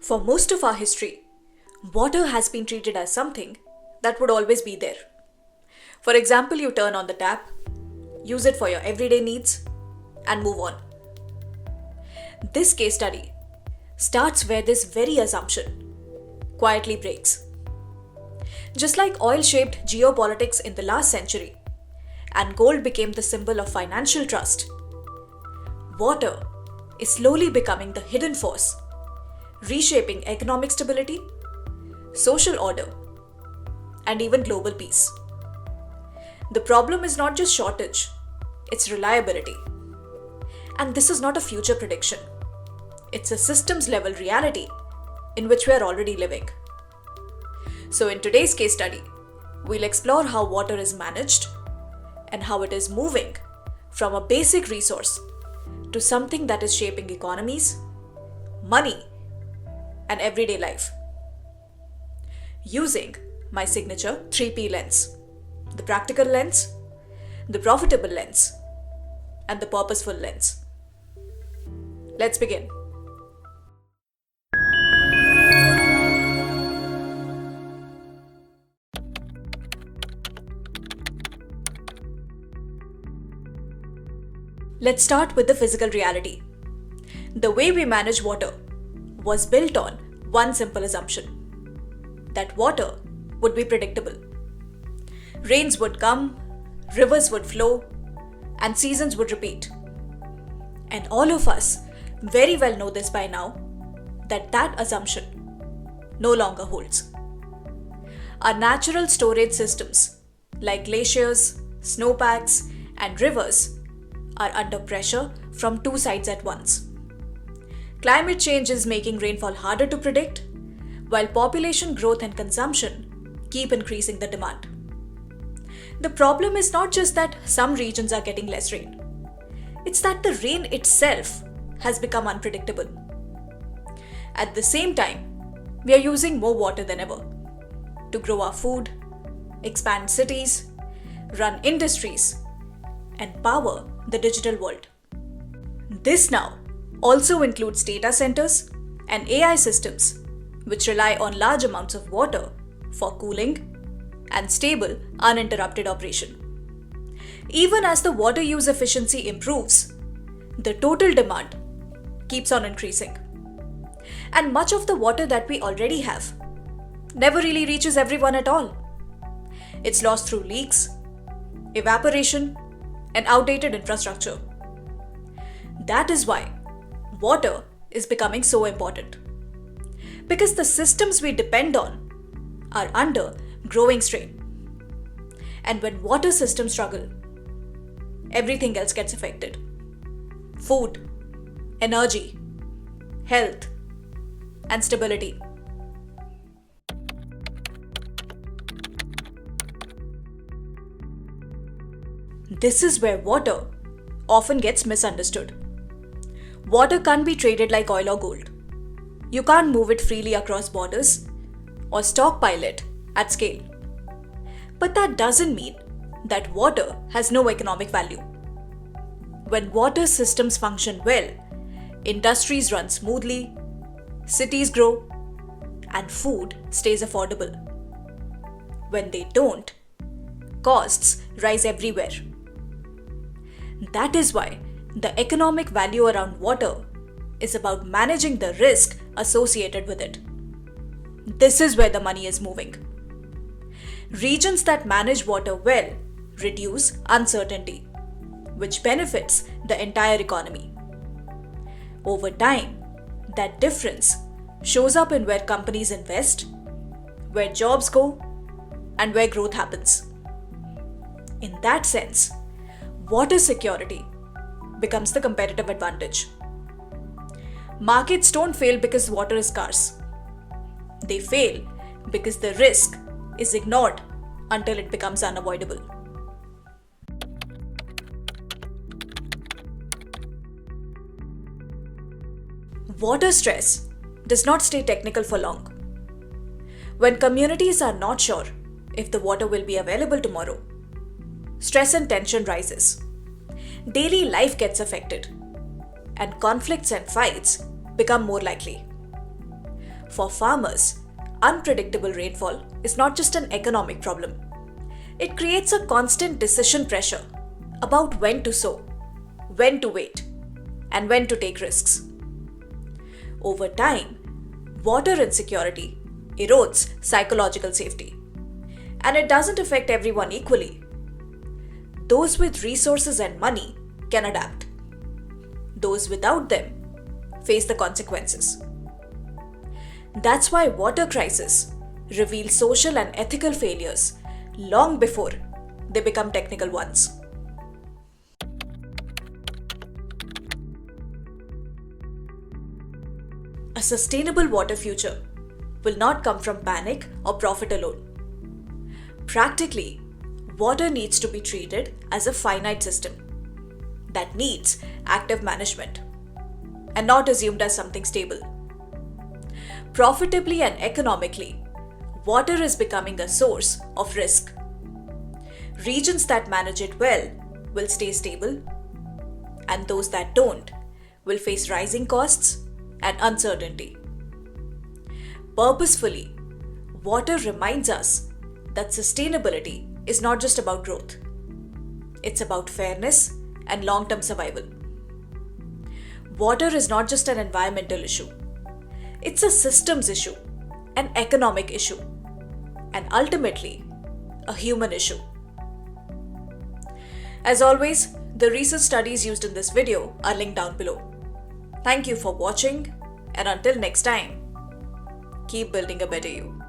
For most of our history, water has been treated as something that would always be there. For example, you turn on the tap, use it for your everyday needs, and move on. This case study starts where this very assumption quietly breaks. Just like oil shaped geopolitics in the last century, and gold became the symbol of financial trust, water is slowly becoming the hidden force, reshaping economic stability, social order, and even global peace. The problem is not just shortage, it's reliability. And this is not a future prediction. It's a systems level reality in which we are already living. So in today's case study, we'll explore how water is managed and how it is moving from a basic resource to something that is shaping economies, money, and everyday life. Using my signature 3P lens: the practical lens, the profitable lens, and the purposeful lens. Let's begin. Let's start with the physical reality. The way we manage water was built on one simple assumption: that water would be predictable. Rains would come, rivers would flow, and seasons would repeat. And all of us very well know this by now, that assumption no longer holds. Our natural storage systems like glaciers, snowpacks, and rivers are under pressure from two sides at once. Climate change is making rainfall harder to predict, while population growth and consumption keep increasing the demand. The problem is not just that some regions are getting less rain. It's that the rain itself has become unpredictable. At the same time, we are using more water than ever to grow our food, expand cities, run industries, and power the digital world. This now also includes data centers and AI systems, which rely on large amounts of water for cooling and stable, uninterrupted operation. Even as the water use efficiency improves, the total demand keeps on increasing. And much of the water that we already have never really reaches everyone at all. It's lost through leaks, evaporation, and outdated infrastructure. That is why water is becoming so important. Because the systems we depend on are under growing strain. And when water systems struggle, everything else gets affected. Food, energy, health, and stability. This is where water often gets misunderstood. Water can't be traded like oil or gold. You can't move it freely across borders or stockpile it at scale. But that doesn't mean that water has no economic value. When water systems function well, industries run smoothly, cities grow, and food stays affordable. When they don't, costs rise everywhere. That is why the economic value around water is about managing the risk associated with it. This is where the money is moving. Regions that manage water well reduce uncertainty, which benefits the entire economy. Over time, that difference shows up in where companies invest, where jobs go, and where growth happens. In that sense, water security becomes the competitive advantage. Markets don't fail because water is scarce. They fail because the risk is ignored until it becomes unavoidable. Water stress does not stay technical for long. When communities are not sure if the water will be available tomorrow, stress and tension rises. Daily life gets affected, and conflicts and fights become more likely. For farmers, unpredictable rainfall is not just an economic problem. It creates a constant decision pressure about when to sow, when to wait, and when to take risks. Over time, water insecurity erodes psychological safety, and it doesn't affect everyone equally. Those with resources and money can adapt. Those without them face the consequences. That's why water crises reveal social and ethical failures long before they become technical ones. A sustainable water future will not come from panic or profit alone. Practically, water needs to be treated as a finite system that needs active management and not assumed as something stable. Profitably and economically, water is becoming a source of risk. Regions that manage it well will stay stable, and those that don't will face rising costs and uncertainty. Purposefully, water reminds us that sustainability is not just about growth. It's about fairness and long-term survival. Water is not just an environmental issue. It's a systems issue, an economic issue, and ultimately, a human issue. As always, the research studies used in this video are linked down below. Thank you for watching, and until next time, keep building a better you.